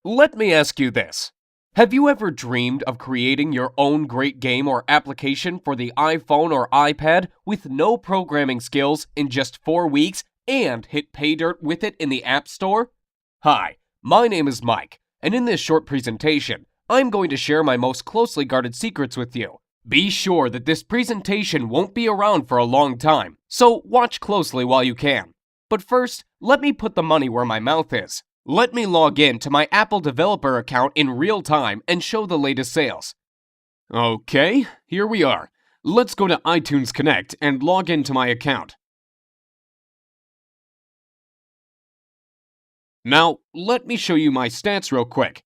Let me ask you this. Have you ever dreamed of creating your own great game or application for the iPhone or iPad with no programming skills in just 4 weeks and hit pay dirt with it in the App Store? Hi, my name is Mike, and in this short presentation, I'm going to share my most closely guarded secrets with you. Be sure that this presentation won't be around for a long time, so watch closely while you can. But first, let me put the money where my mouth is. Let me log in to my Apple developer account in real time and show the latest sales. Okay, here we are. Let's go to iTunes Connect and log into my account. Now, let me show you my stats real quick.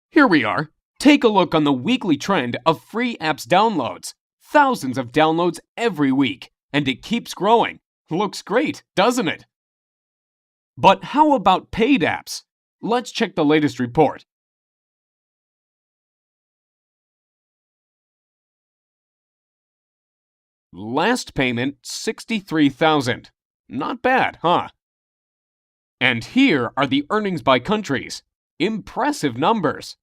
Here we are. Take a look on the weekly trend of free apps downloads. Thousands of downloads every week, and it keeps growing. Looks great, doesn't it? But how about paid apps? Let's check the latest report. Last payment, $63,000. Not bad, huh? And here are the earnings by countries. Impressive numbers.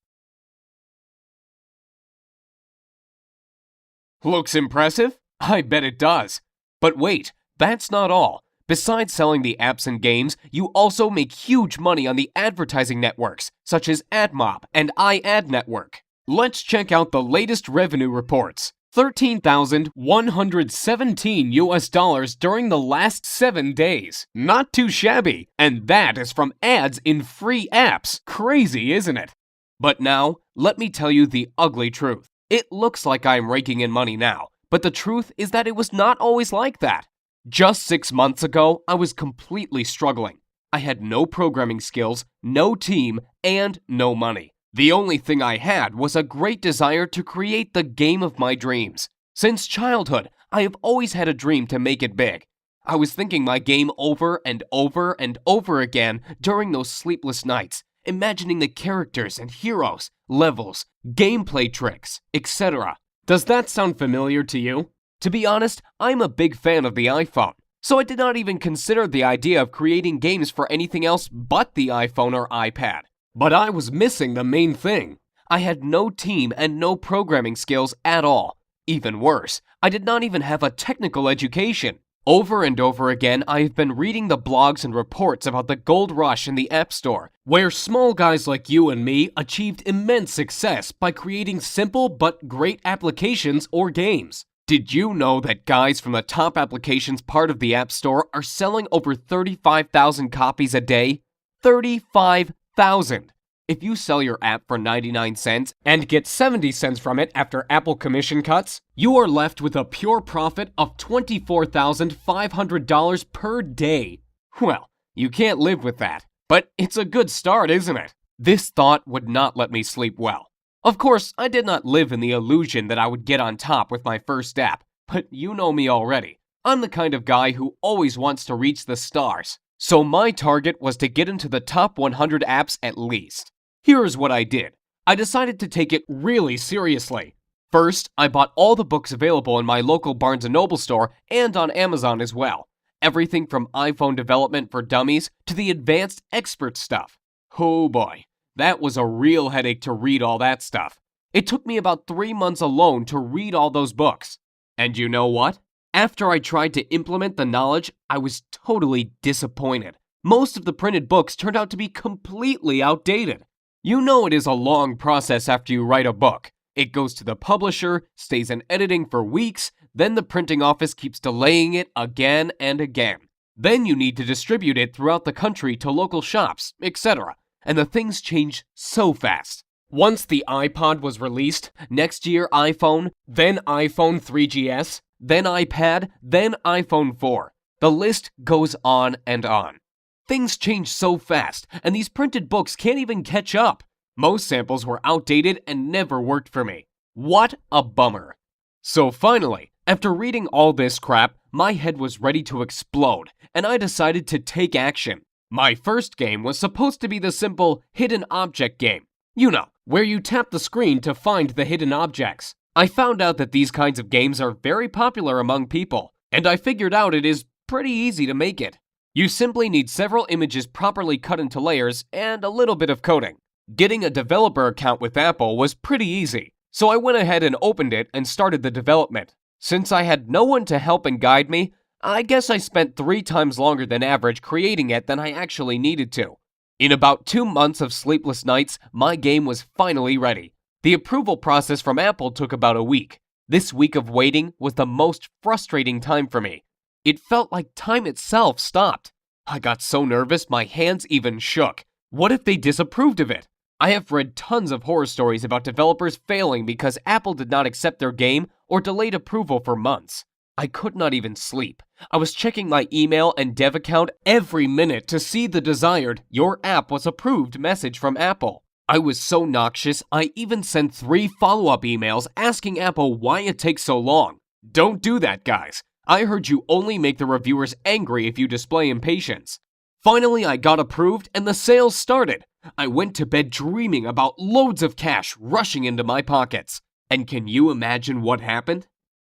Looks impressive? I bet it does. But wait, that's not all. Besides selling the apps and games, you also make huge money on the advertising networks, such as AdMob and iAd Network. Let's check out the latest revenue reports. $13,117 during the last 7 days. Not too shabby, and that is from ads in free apps. Crazy, isn't it? But now, let me tell you the ugly truth. It looks like I'm raking in money now, but the truth is that it was not always like that. Just 6 months ago, I was completely struggling. I had no programming skills, no team, and no money. The only thing I had was a great desire to create the game of my dreams. Since childhood, I have always had a dream to make it big. I was thinking my game over and over and over again during those sleepless nights, imagining the characters and heroes, levels, gameplay tricks, etc. Does that sound familiar to you? To be honest, I'm a big fan of the iPhone, so I did not even consider the idea of creating games for anything else but the iPhone or iPad. But I was missing the main thing. I had no team and no programming skills at all. Even worse, I did not even have a technical education. Over and over again, I have been reading the blogs and reports about the gold rush in the App Store, where small guys like you and me achieved immense success by creating simple but great applications or games. Did you know that guys from the top applications part of the App Store are selling over 35,000 copies a day? 35,000! If you sell your app for 99 cents and get 70 cents from it after Apple commission cuts, you are left with a pure profit of $24,500 per day. Well, you can't live with that, but it's a good start, isn't it? This thought would not let me sleep well. Of course, I did not live in the illusion that I would get on top with my first app, but you know me already. I'm the kind of guy who always wants to reach the stars. So my target was to get into the top 100 apps at least. Here's what I did. I decided to take it really seriously. First, I bought all the books available in my local Barnes & Noble store and on Amazon as well. Everything from iPhone development for dummies to the advanced expert stuff. Oh boy. That was a real headache to read all that stuff. It took me about 3 months alone to read all those books. And you know what? After I tried to implement the knowledge, I was totally disappointed. Most of the printed books turned out to be completely outdated. You know it is a long process after you write a book. It goes to the publisher, stays in editing for weeks, then the printing office keeps delaying it again and again. Then you need to distribute it throughout the country to local shops, etc. And the things change so fast. Once the iPod was released, next year iPhone, then iPhone 3GS, then iPad, then iPhone 4. The list goes on and on. Things change so fast, and these printed books can't even catch up. Most samples were outdated and never worked for me. What a bummer. So finally, after reading all this crap, my head was ready to explode, and I decided to take action. My first game was supposed to be the simple hidden object game. You know, where you tap the screen to find the hidden objects. I found out that these kinds of games are very popular among people, and I figured out it is pretty easy to make it. You simply need several images properly cut into layers and a little bit of coding. Getting a developer account with Apple was pretty easy, so I went ahead and opened it and started the development. Since I had no one to help and guide me, I guess I spent 3 times longer than average creating it than I actually needed to. In about 2 months of sleepless nights, my game was finally ready. The approval process from Apple took about a week. This week of waiting was the most frustrating time for me. It felt like time itself stopped. I got so nervous my hands even shook. What if they disapproved of it? I have read tons of horror stories about developers failing because Apple did not accept their game or delayed approval for months. I could not even sleep. I was checking my email and dev account every minute to see the desired "Your app was approved" message from Apple. I was so noxious, I even sent 3 follow-up emails asking Apple why it takes so long. Don't do that, guys. I heard you only make the reviewers angry if you display impatience. Finally, I got approved and the sales started. I went to bed dreaming about loads of cash rushing into my pockets. And can you imagine what happened?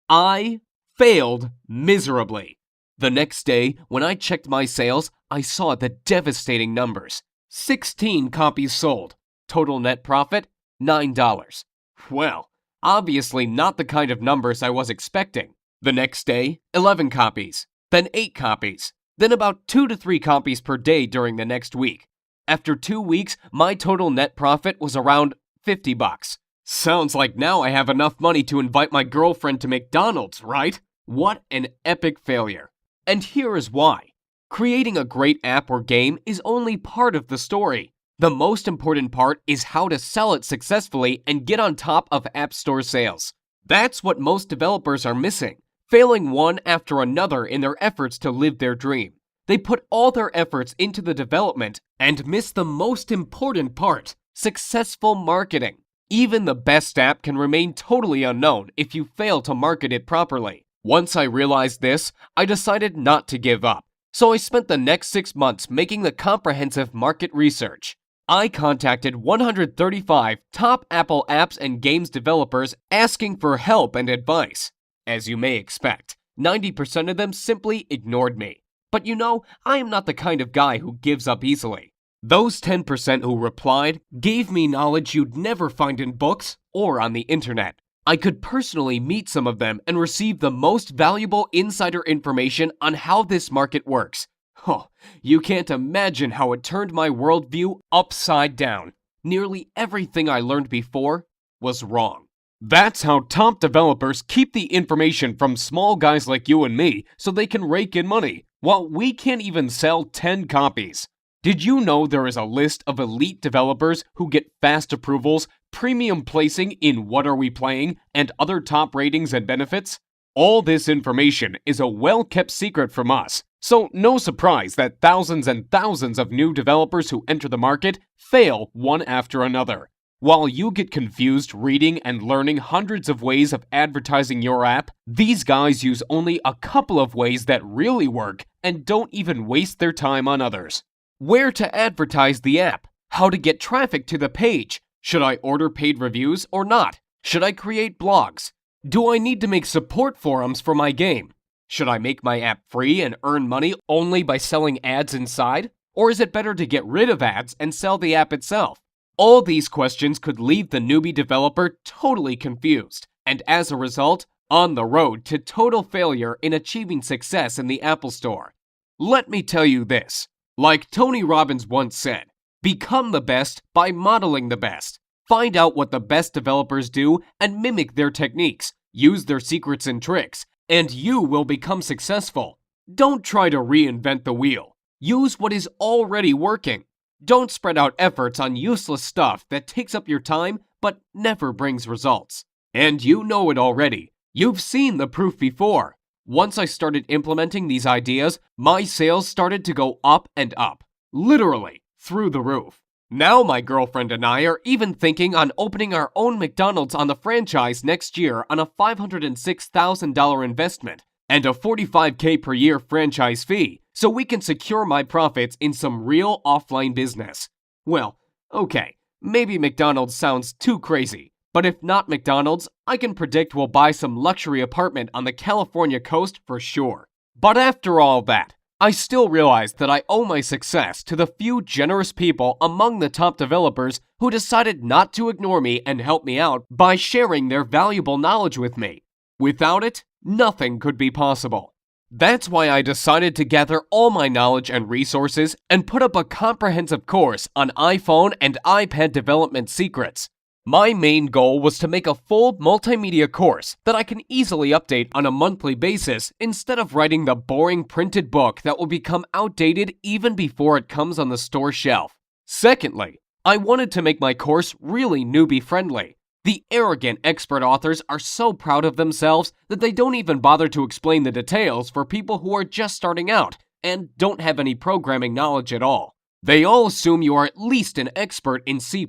I failed miserably. The next day, when I checked my sales, I saw the devastating numbers. 16 copies sold. Total net profit, $9. Well, obviously not the kind of numbers I was expecting. The next day, 11 copies, then 8 copies, then about 2 to 3 copies per day during the next week. After 2 weeks, my total net profit was around $50. Sounds like now I have enough money to invite my girlfriend to McDonald's, right? What an epic failure. And here is why. Creating a great app or game is only part of the story. The most important part is how to sell it successfully and get on top of App Store sales. That's what most developers are missing, failing one after another in their efforts to live their dream. They put all their efforts into the development and miss the most important part, successful marketing. Even the best app can remain totally unknown if you fail to market it properly. Once I realized this, I decided not to give up. So I spent the next 6 months making the comprehensive market research. I contacted 135 top Apple apps and games developers asking for help and advice. As you may expect, 90% of them simply ignored me. But you know, I am not the kind of guy who gives up easily. Those 10% who replied gave me knowledge you'd never find in books or on the internet. I could personally meet some of them and receive the most valuable insider information on how this market works. Oh, you can't imagine how it turned my worldview upside down. Nearly everything I learned before was wrong. That's how top developers keep the information from small guys like you and me so they can rake in money, while we can't even sell 10 copies. Did you know there is a list of elite developers who get fast approvals, premium placing in What Are We Playing, and other top ratings and benefits? All this information is a well-kept secret from us, so no surprise that thousands and thousands of new developers who enter the market fail one after another. While you get confused reading and learning hundreds of ways of advertising your app, these guys use only a couple of ways that really work and don't even waste their time on others. Where to advertise the app? How to get traffic to the page? Should I order paid reviews or not? Should I create blogs? Do I need to make support forums for my game? Should I make my app free and earn money only by selling ads inside? Or is it better to get rid of ads and sell the app itself? All these questions could leave the newbie developer totally confused, and as a result, on the road to total failure in achieving success in the Apple Store. Let me tell you this. Like Tony Robbins once said, become the best by modeling the best. Find out what the best developers do and mimic their techniques. Use their secrets and tricks, and you will become successful. Don't try to reinvent the wheel. Use what is already working. Don't spread out efforts on useless stuff that takes up your time but never brings results. And you know it already. You've seen the proof before. Once I started implementing these ideas, my sales started to go up and up. Literally, through the roof. Now my girlfriend and I are even thinking on opening our own McDonald's on the franchise next year on a $506,000 investment and a $45K per year franchise fee, so we can secure my profits in some real offline business. Well, okay, maybe McDonald's sounds too crazy, but if not McDonald's, I can predict we'll buy some luxury apartment on the California coast for sure. But after all that, I still realize that I owe my success to the few generous people among the top developers who decided not to ignore me and help me out by sharing their valuable knowledge with me. Without it, nothing could be possible. That's why I decided to gather all my knowledge and resources and put up a comprehensive course on iPhone and iPad development secrets. My main goal was to make a full multimedia course that I can easily update on a monthly basis instead of writing the boring printed book that will become outdated even before it comes on the store shelf. Secondly, I wanted to make my course really newbie-friendly. The arrogant expert authors are so proud of themselves that they don't even bother to explain the details for people who are just starting out and don't have any programming knowledge at all. They all assume you are at least an expert in C++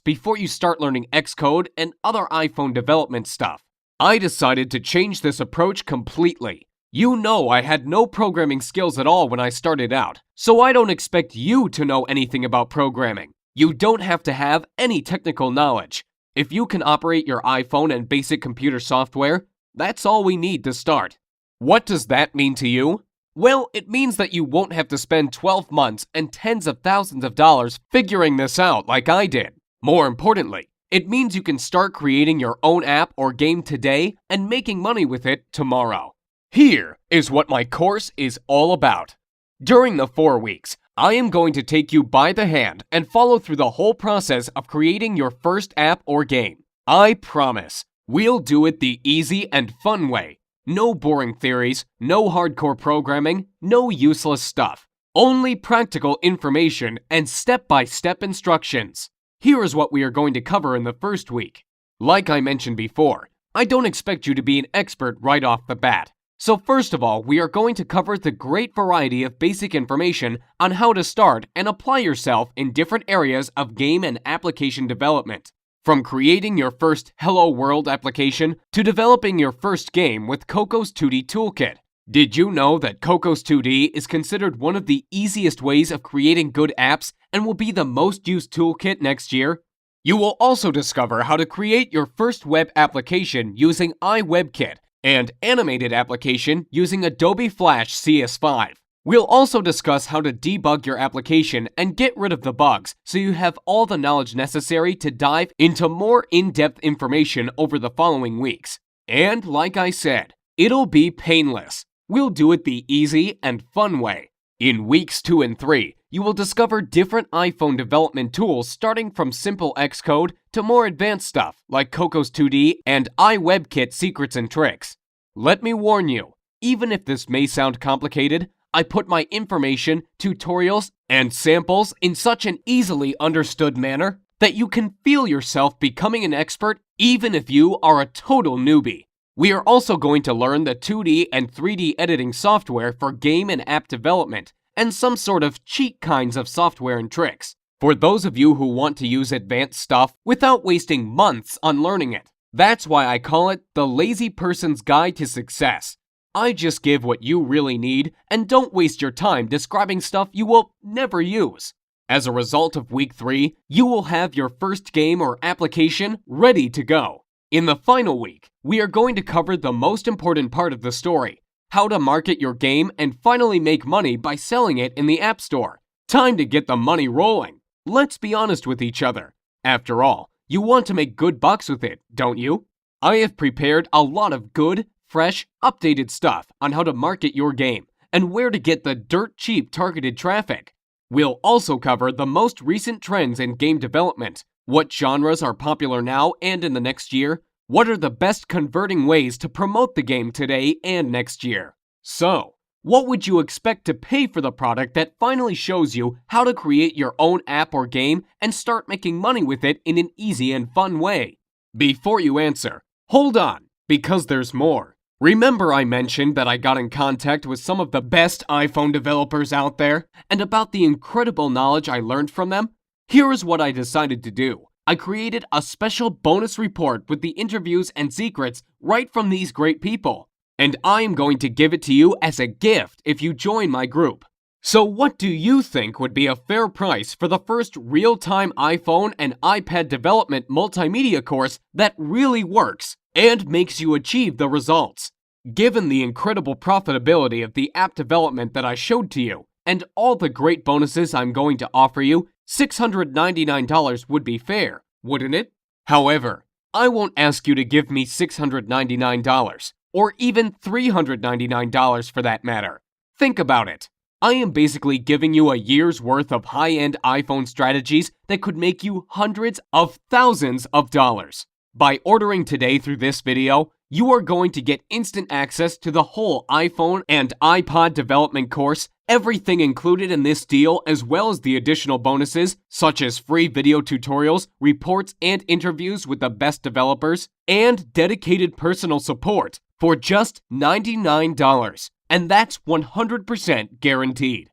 before you start learning Xcode and other iPhone development stuff. I decided to change this approach completely. You know I had no programming skills at all when I started out, so I don't expect you to know anything about programming. You don't have to have any technical knowledge. If you can operate your iPhone and basic computer software, that's all we need to start. What does that mean to you? Well, it means that you won't have to spend 12 months and tens of thousands of dollars figuring this out like I did. More importantly, it means you can start creating your own app or game today and making money with it tomorrow. Here is what my course is all about. During the 4 weeks, I am going to take you by the hand and follow through the whole process of creating your first app or game. I promise, we'll do it the easy and fun way. No boring theories, no hardcore programming, no useless stuff. Only practical information and step-by-step instructions. Here is what we are going to cover in the first week. Like I mentioned before, I don't expect you to be an expert right off the bat. So first of all, we are going to cover the great variety of basic information on how to start and apply yourself in different areas of game and application development. From creating your first Hello World application to developing your first game with Cocos 2D Toolkit. Did you know that Cocos 2D is considered one of the easiest ways of creating good apps and will be the most used toolkit next year? You will also discover how to create your first web application using iWebKit and animated application using Adobe Flash CS5. We'll also discuss how to debug your application and get rid of the bugs so you have all the knowledge necessary to dive into more in-depth information over the following weeks. And like I said, it'll be painless. We'll do it the easy and fun way. In weeks 2 and 3, you will discover different iPhone development tools starting from simple Xcode to more advanced stuff like Cocos 2D and iWebKit secrets and tricks. Let me warn you, even if this may sound complicated, I put my information, tutorials, and samples in such an easily understood manner that you can feel yourself becoming an expert even if you are a total newbie. We are also going to learn the 2D and 3D editing software for game and app development, and some sort of cheat kinds of software and tricks, for those of you who want to use advanced stuff without wasting months on learning it. That's why I call it the lazy person's guide to success. I just give what you really need and don't waste your time describing stuff you will never use. As a result of week 3, you will have your first game or application ready to go. In the final week, we are going to cover the most important part of the story, how to market your game and finally make money by selling it in the App Store. Time to get the money rolling. Let's be honest with each other. After all, you want to make good bucks with it, don't you? I have prepared a lot of good, fresh, updated stuff on how to market your game and where to get the dirt cheap targeted traffic. We'll also cover the most recent trends in game development, what genres are popular now and in the next year, what are the best converting ways to promote the game today and next year. So, what would you expect to pay for the product that finally shows you how to create your own app or game and start making money with it in an easy and fun way? Before you answer, hold on, because there's more. Remember I mentioned that I got in contact with some of the best iPhone developers out there and about the incredible knowledge I learned from them? Here is what I decided to do. I created a special bonus report with the interviews and secrets right from these great people. And I am going to give it to you as a gift if you join my group. So what do you think would be a fair price for the first real-time iPhone and iPad development multimedia course that really works and makes you achieve the results? Given the incredible profitability of the app development that I showed to you, and all the great bonuses I'm going to offer you, $699 would be fair, wouldn't it? However, I won't ask you to give me $699, or even $399 for that matter. Think about it. I am basically giving you a year's worth of high-end iPhone strategies that could make you hundreds of thousands of dollars. By ordering today through this video, you are going to get instant access to the whole iPhone and iPod development course, everything included in this deal, as well as the additional bonuses such as free video tutorials, reports, and interviews with the best developers, and dedicated personal support for just $99. And that's 100% guaranteed.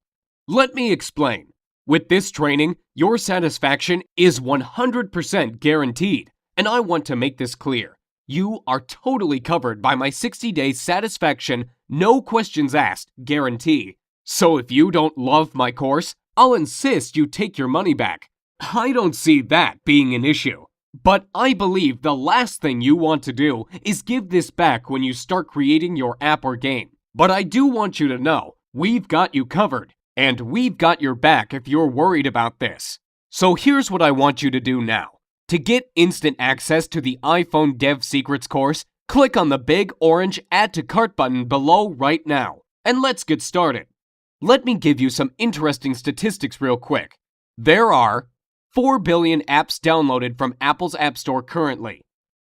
Let me explain. With this training, your satisfaction is 100% guaranteed, and I want to make this clear. You are totally covered by my 60-day satisfaction, no questions asked guarantee. So if you don't love my course, I'll insist you take your money back. I don't see that being an issue. But I believe the last thing you want to do is give this back when you start creating your app or game. But I do want you to know, we've got you covered, and we've got your back if you're worried about this. So here's what I want you to do now. To get instant access to the iPhone Dev Secrets course, click on the big orange Add to Cart button below right now. And let's get started. Let me give you some interesting statistics real quick. There are 4 billion apps downloaded from Apple's App Store currently.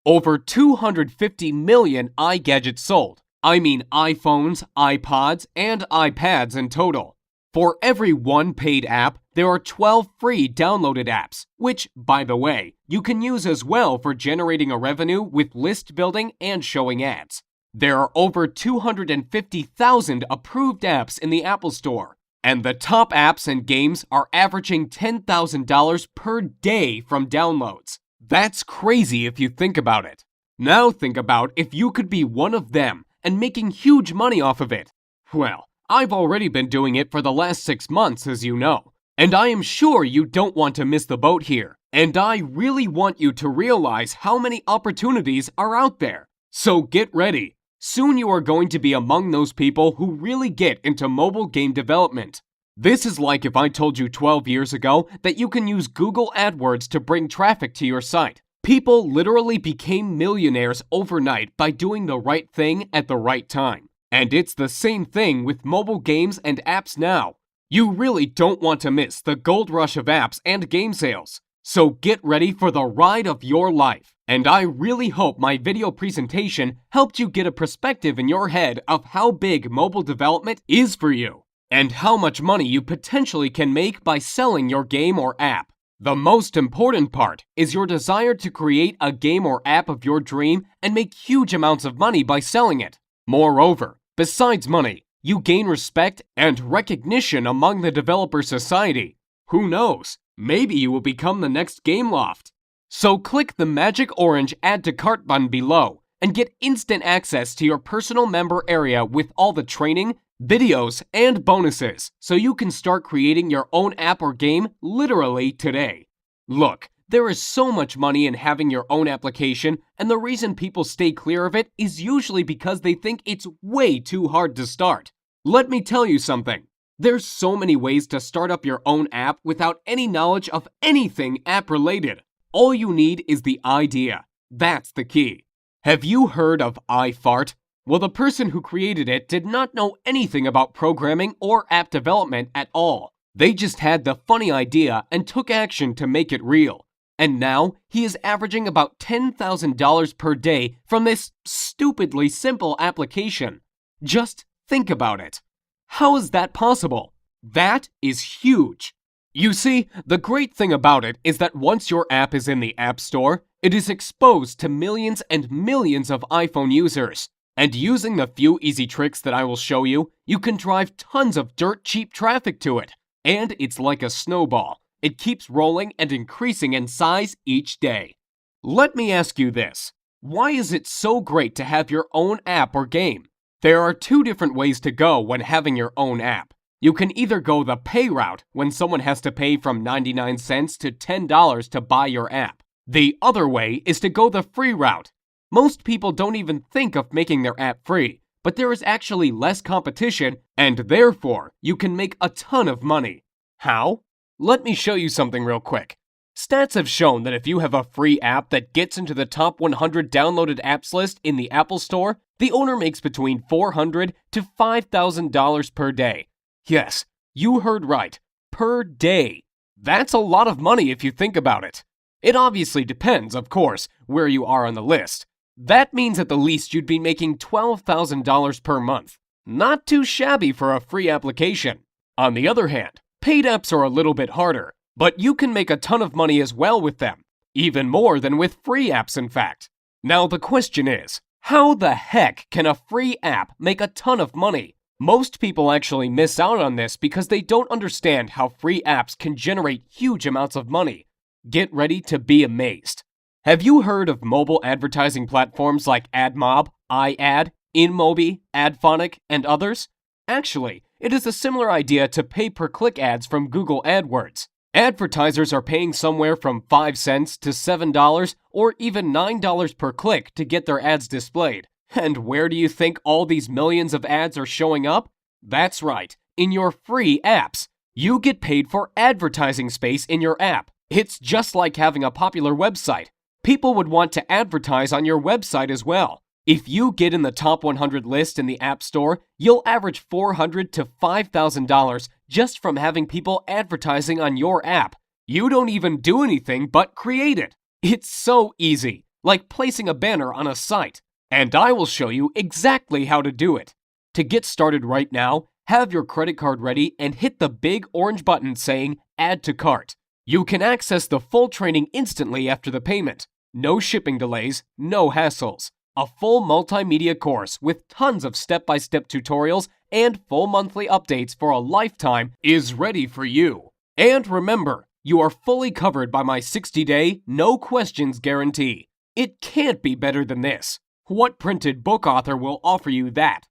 Over 250 million iGadgets sold. I mean iPhones, iPods, and iPads in total. For every one paid app, there are 12 free downloaded apps, which, by the way, you can use as well for generating a revenue with list building and showing ads. There are over 250,000 approved apps in the Apple Store, and the top apps and games are averaging $10,000 per day from downloads. That's crazy if you think about it. Now think about if you could be one of them and making huge money off of it. Well, I've already been doing it for the last 6 months, as you know. And I am sure you don't want to miss the boat here. And I really want you to realize how many opportunities are out there. So get ready. Soon you are going to be among those people who really get into mobile game development. This is like if I told you 12 years ago that you can use Google AdWords to bring traffic to your site. People literally became millionaires overnight by doing the right thing at the right time. And it's the same thing with mobile games and apps now. You really don't want to miss the gold rush of apps and game sales. So get ready for the ride of your life. And I really hope my video presentation helped you get a perspective in your head of how big mobile development is for you, and how much money you potentially can make by selling your game or app. The most important part is your desire to create a game or app of your dream and make huge amounts of money by selling it. Moreover, besides money, you gain respect and recognition among the developer society. Who knows? Maybe you will become the next Gameloft. So click the magic orange Add to Cart button below and get instant access to your personal member area with all the training, videos, and bonuses so you can start creating your own app or game literally today. Look, there is so much money in having your own application, and the reason people stay clear of it is usually because they think it's way too hard to start. Let me tell you something. There's so many ways to start up your own app without any knowledge of anything app-related. All you need is the idea. That's the key. Have you heard of iFart? Well, the person who created it did not know anything about programming or app development at all. They just had the funny idea and took action to make it real. And now he is averaging about $10,000 per day from this stupidly simple application. Just think about it. How is that possible? That is huge. You see, the great thing about it is that once your app is in the App Store, it is exposed to millions and millions of iPhone users. And using the few easy tricks that I will show you, you can drive tons of dirt cheap traffic to it. And it's like a snowball. It keeps rolling and increasing in size each day. Let me ask you this. Why is it so great to have your own app or game? There are 2 different ways to go when having your own app. You can either go the pay route when someone has to pay from 99 cents to $10 to buy your app. The other way is to go the free route. Most people don't even think of making their app free, but there is actually less competition, and therefore you can make a ton of money. How? Let me show you something real quick. Stats have shown that if you have a free app that gets into the top 100 downloaded apps list in the Apple Store, the owner makes between $400 to $5,000 per day. Yes, you heard right, per day. That's a lot of money if you think about it. It obviously depends, of course, where you are on the list. That means at the least you'd be making $12,000 per month. Not too shabby for a free application. On the other hand, paid apps are a little bit harder, but you can make a ton of money as well with them. Even more than with free apps, in fact. Now the question is, how the heck can a free app make a ton of money? Most people actually miss out on this because they don't understand how free apps can generate huge amounts of money. Get ready to be amazed. Have you heard of mobile advertising platforms like AdMob, iAd, InMobi, AdPhonic, and others? Actually, it is a similar idea to pay-per-click ads from Google AdWords. Advertisers are paying somewhere from 5 cents to $7 or even $9 per click to get their ads displayed. And where do you think all these millions of ads are showing up? That's right, in your free apps. You get paid for advertising space in your app. It's just like having a popular website. People would want to advertise on your website as well. If you get in the top 100 list in the App Store, you'll average $400 to $5,000 just from having people advertising on your app. You don't even do anything but create it. It's so easy, like placing a banner on a site. And I will show you exactly how to do it. To get started right now, have your credit card ready and hit the big orange button saying Add to Cart. You can access the full training instantly after the payment. No shipping delays, no hassles. A full multimedia course with tons of step-by-step tutorials and full monthly updates for a lifetime is ready for you. And remember, you are fully covered by my 60-day, no questions guarantee. It can't be better than this. What printed book author will offer you that?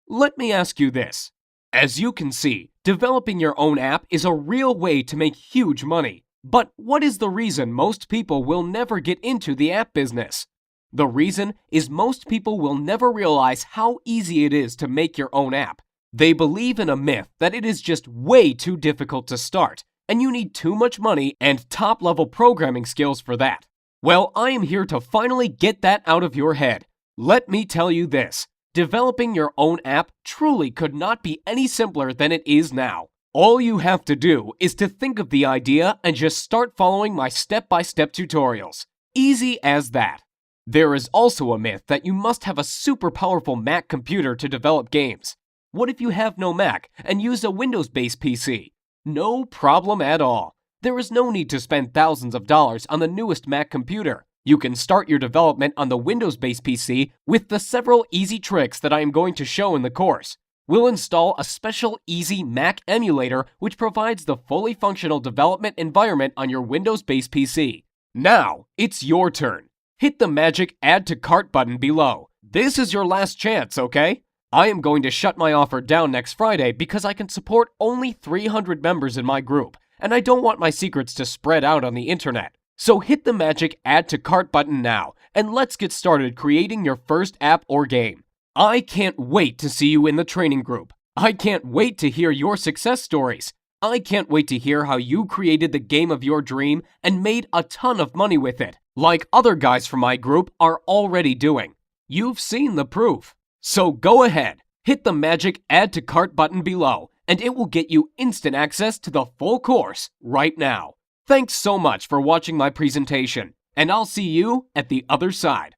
Let me ask you this. As you can see, developing your own app is a real way to make huge money. But what is the reason most people will never get into the app business? The reason is most people will never realize how easy it is to make your own app. They believe in a myth that it is just way too difficult to start, and you need too much money and top-level programming skills for that. Well, I am here to finally get that out of your head. Let me tell you this. Developing your own app truly could not be any simpler than it is now. All you have to do is to think of the idea and just start following my step-by-step tutorials. Easy as that. There is also a myth that you must have a super powerful Mac computer to develop games. What if you have no Mac and use a Windows-based PC? No problem at all. There is no need to spend thousands of dollars on the newest Mac computer. You can start your development on the Windows-based PC with the several easy tricks that I am going to show in the course. We'll install a special easy Mac emulator which provides the fully functional development environment on your Windows-based PC. Now, it's your turn. Hit the magic Add to Cart button below. This is your last chance, okay? I am going to shut my offer down next Friday because I can support only 300 members in my group, and I don't want my secrets to spread out on the internet. So hit the magic Add to Cart button now, and let's get started creating your first app or game. I can't wait to see you in the training group. I can't wait to hear your success stories. I can't wait to hear how you created the game of your dream and made a ton of money with it, like other guys from my group are already doing. You've seen the proof. So go ahead, hit the magic Add to Cart button below, and it will get you instant access to the full course right now. Thanks so much for watching my presentation, and I'll see you at the other side.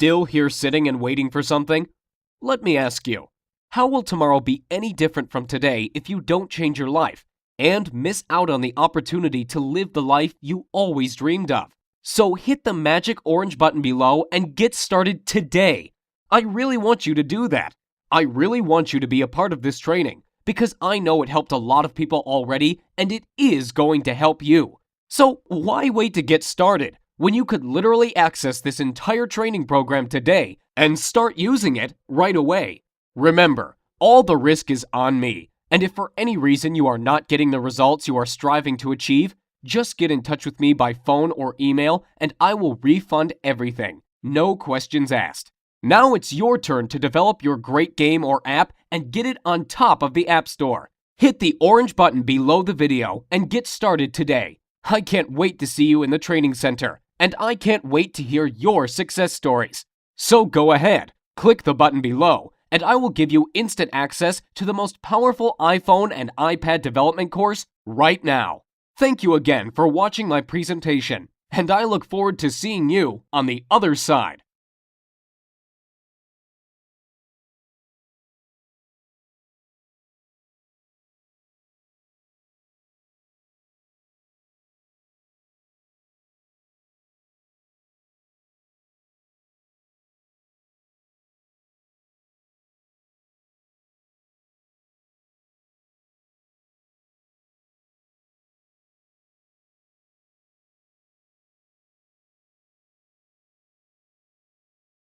Still here sitting and waiting for something? Let me ask you, how will tomorrow be any different from today if you don't change your life and miss out on the opportunity to live the life you always dreamed of? So hit the magic orange button below and get started today. I really want you to do that. I really want you to be a part of this training because I know it helped a lot of people already and it is going to help you. So why wait to get started when you could literally access this entire training program today and start using it right away? Remember, all the risk is on me, and if for any reason you are not getting the results you are striving to achieve, just get in touch with me by phone or email and I will refund everything. No questions asked. Now it's your turn to develop your great game or app and get it on top of the App Store. Hit the orange button below the video and get started today. I can't wait to see you in the training center, and I can't wait to hear your success stories. So go ahead, click the button below, and I will give you instant access to the most powerful iPhone and iPad development course right now. Thank you again for watching my presentation, and I look forward to seeing you on the other side.